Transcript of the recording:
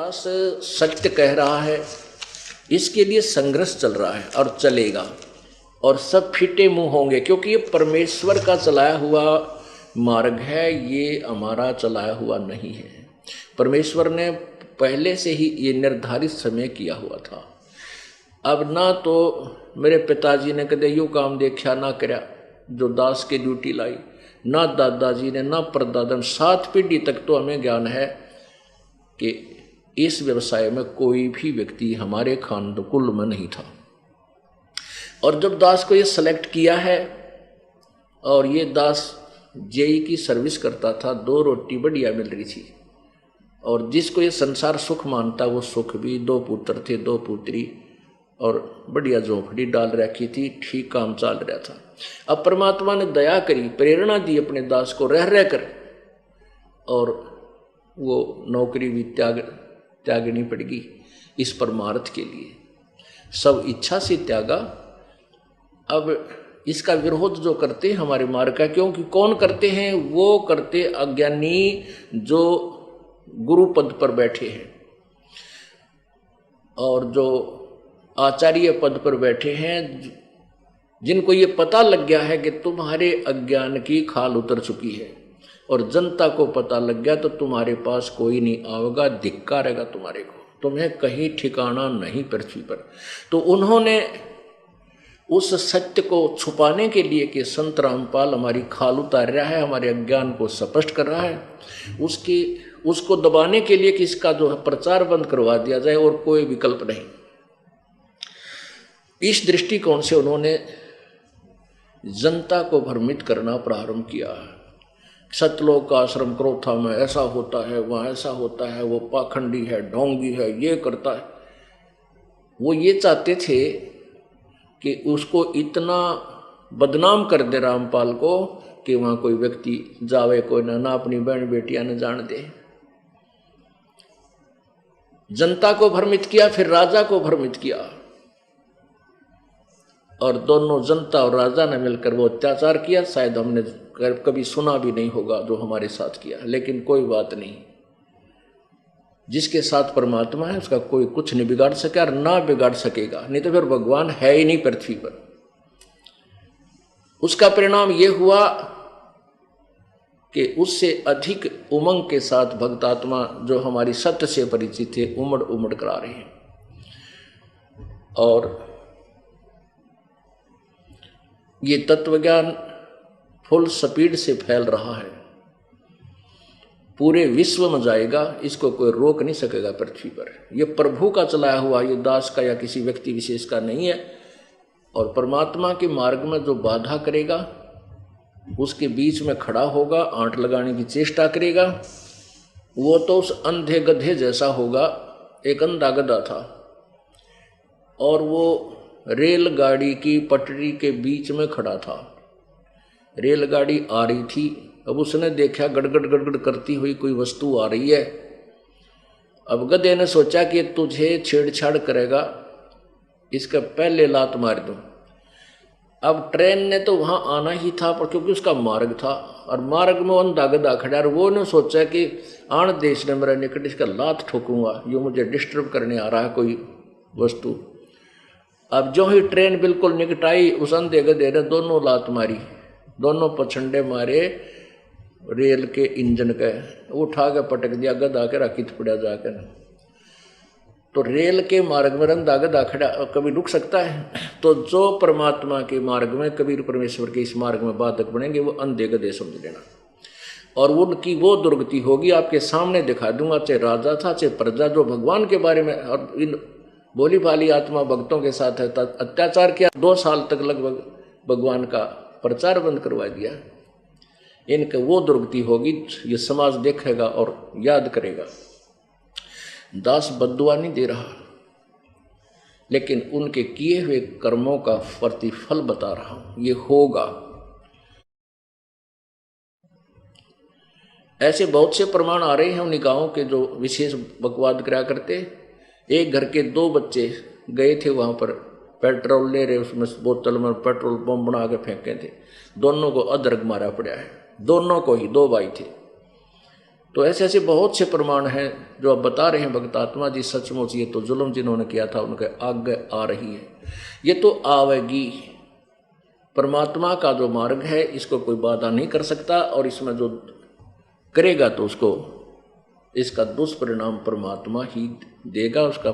दास सत्य कह रहा है, इसके लिए संघर्ष चल रहा है और चलेगा, और सब फिटे मुंह होंगे, क्योंकि ये परमेश्वर का चलाया हुआ मार्ग है, ये हमारा चलाया हुआ नहीं है। परमेश्वर ने पहले से ही ये निर्धारित समय किया हुआ था। अब ना तो मेरे पिताजी ने कदे यूँ काम देखा ना करया जो दास की ड्यूटी लाई, ना दादाजी ने, ना परदादा, 7 पीढ़ी तक तो हमें ज्ञान है कि इस व्यवसाय में कोई भी व्यक्ति हमारे खानकुल में नहीं था। और जब दास को ये सेलेक्ट किया है, और ये दास जेई की सर्विस करता था, 2 रोटी बढ़िया मिल रही थी, और जिसको ये संसार सुख मानता वो सुख भी, 2 पुत्र थे 2 पुत्री, और बढ़िया झोंपड़ी डाल रखी थी, ठीक काम चल रहा था। अब परमात्मा ने दया करी, प्रेरणा दी अपने दास को रह रह कर, और वो नौकरी भी त्यागनी पड़ेगी इस परमार्थ के लिए, सब इच्छा से त्यागा। अब इसका विरोध जो करते हैं हमारे मार्ग का, क्योंकि कौन करते हैं? वो करते अज्ञानी जो गुरु पद पर बैठे हैं और जो आचार्य पद पर बैठे हैं, जिनको ये पता लग गया है कि तुम्हारे अज्ञान की खाल उतर चुकी है, और जनता को पता लग गया तो तुम्हारे पास कोई नहीं आएगा, धिक्कारेगा तुम्हारे को, तुम्हें कहीं ठिकाना नहीं पृथ्वी पर। तो उन्होंने उस सत्य को छुपाने के लिए कि संत रामपाल हमारी खाल उतार रहा है, हमारे अज्ञान को स्पष्ट कर रहा है, उसको दबाने के लिए कि इसका जो है प्रचार बंद करवा दिया जाए और कोई विकल्प नहीं। इस दृष्टिकोण से उन्होंने जनता को भ्रमित करना प्रारंभ किया। सतलोक का आश्रम क्रोथा में ऐसा होता है, वहाँ ऐसा होता है, वो पाखंडी है, ढोंगी है, ये करता है। वो ये चाहते थे कि उसको इतना बदनाम कर दे रामपाल को कि वहाँ कोई व्यक्ति जावे कोई ना अपनी बहन बेटियां न जान दे। जनता को भ्रमित किया, फिर राजा को भ्रमित किया, और दोनों जनता और राजा ने मिलकर वो अत्याचार किया। शायद हमने कभी सुना भी नहीं होगा जो हमारे साथ किया, लेकिन कोई बात नहीं, जिसके साथ परमात्मा है उसका कोई कुछ नहीं बिगाड़ सके और ना बिगाड़ सकेगा, नहीं तो फिर भगवान है ही नहीं पृथ्वी पर। उसका परिणाम यह हुआ कि उससे अधिक उमंग के साथ भक्तात्मा जो हमारी सत्य से परिचित थे उमड़ उमड़ कर आ रहे हैं, और ये तत्वज्ञान फुल स्पीड से फैल रहा है, पूरे विश्व में जाएगा, इसको कोई रोक नहीं सकेगा पृथ्वी पर। यह प्रभु का चलाया हुआ, ये दास का या किसी व्यक्ति विशेष का नहीं है। और परमात्मा के मार्ग में जो बाधा करेगा उसके बीच में खड़ा होगा, आंट लगाने की चेष्टा करेगा, वो तो उस अंधे गधे जैसा होगा। एक अंधा गधा था और वो रेलगाड़ी की पटरी के बीच में खड़ा था, रेलगाड़ी आ रही थी। अब उसने देखा गड़गड़ गड़गड़ करती हुई कोई वस्तु आ रही है। अब गधे ने सोचा कि तुझे छेड़छाड़ करेगा, इसका पहले लात मार दूं। अब ट्रेन ने तो वहां आना ही था, पर क्योंकि उसका मार्ग था और मार्ग में अंधा गधा खड़ा, और वो ने सोचा कि आण देश ने मेरा निकट, इसका लात ठोकूंगा, जो मुझे डिस्टर्ब करने आ रहा है कोई वस्तु। अब जो ही ट्रेन बिल्कुल निकट आई, उस अंधे गधे ने दोनों लात मारी, दोनों पछंडे मारे रेल के इंजन के, उठा के पटक दिया, गधा के राखी पड़ा जाकर। तो रेल के मार्ग में अंधा गधा खड़ा कभी रुक सकता है? तो जो परमात्मा के मार्ग में, कबीर परमेश्वर के इस मार्ग में बाधक बनेंगे वो अंधे गधे समझ लेना, और उनकी वो दुर्गति होगी आपके सामने दिखा दूंगा। चाहे राजा था चाहे प्रजा, जो भगवान के बारे में और इन भोली भाली आत्मा भक्तों के साथ है अत्याचार किया, 2 साल तक लगभग भगवान का प्रचार बंद करवा दिया, इनके वो दुर्गति होगी, ये समाज देखेगा और याद करेगा। दास बद्दुआ नहीं दे रहा, लेकिन उनके किए हुए कर्मों का प्रतिफल बता रहा हूं, ये होगा। ऐसे बहुत से प्रमाण आ रहे हैं उन निकायों के जो विशेष बकवाद करा करते। एक घर के 2 बच्चे गए थे वहां पर, पेट्रोल ले रहे, उसमें बोतल में पेट्रोल बम बना के फेंके थे, दोनों को अदरक मारा पड़ा है, दोनों को ही, 2 भाई थे। तो ऐसे ऐसे बहुत से प्रमाण हैं जो अब बता रहे हैं भक्त आत्मा जी, सचमुच ये तो जुल्म जिन्होंने किया था उनके आगे आ रही है, ये तो आवेगी। परमात्मा का जो मार्ग है इसको कोई बाधा नहीं कर सकता, और इसमें जो करेगा तो उसको इसका दुष्परिणाम परमात्मा ही देगा, उसका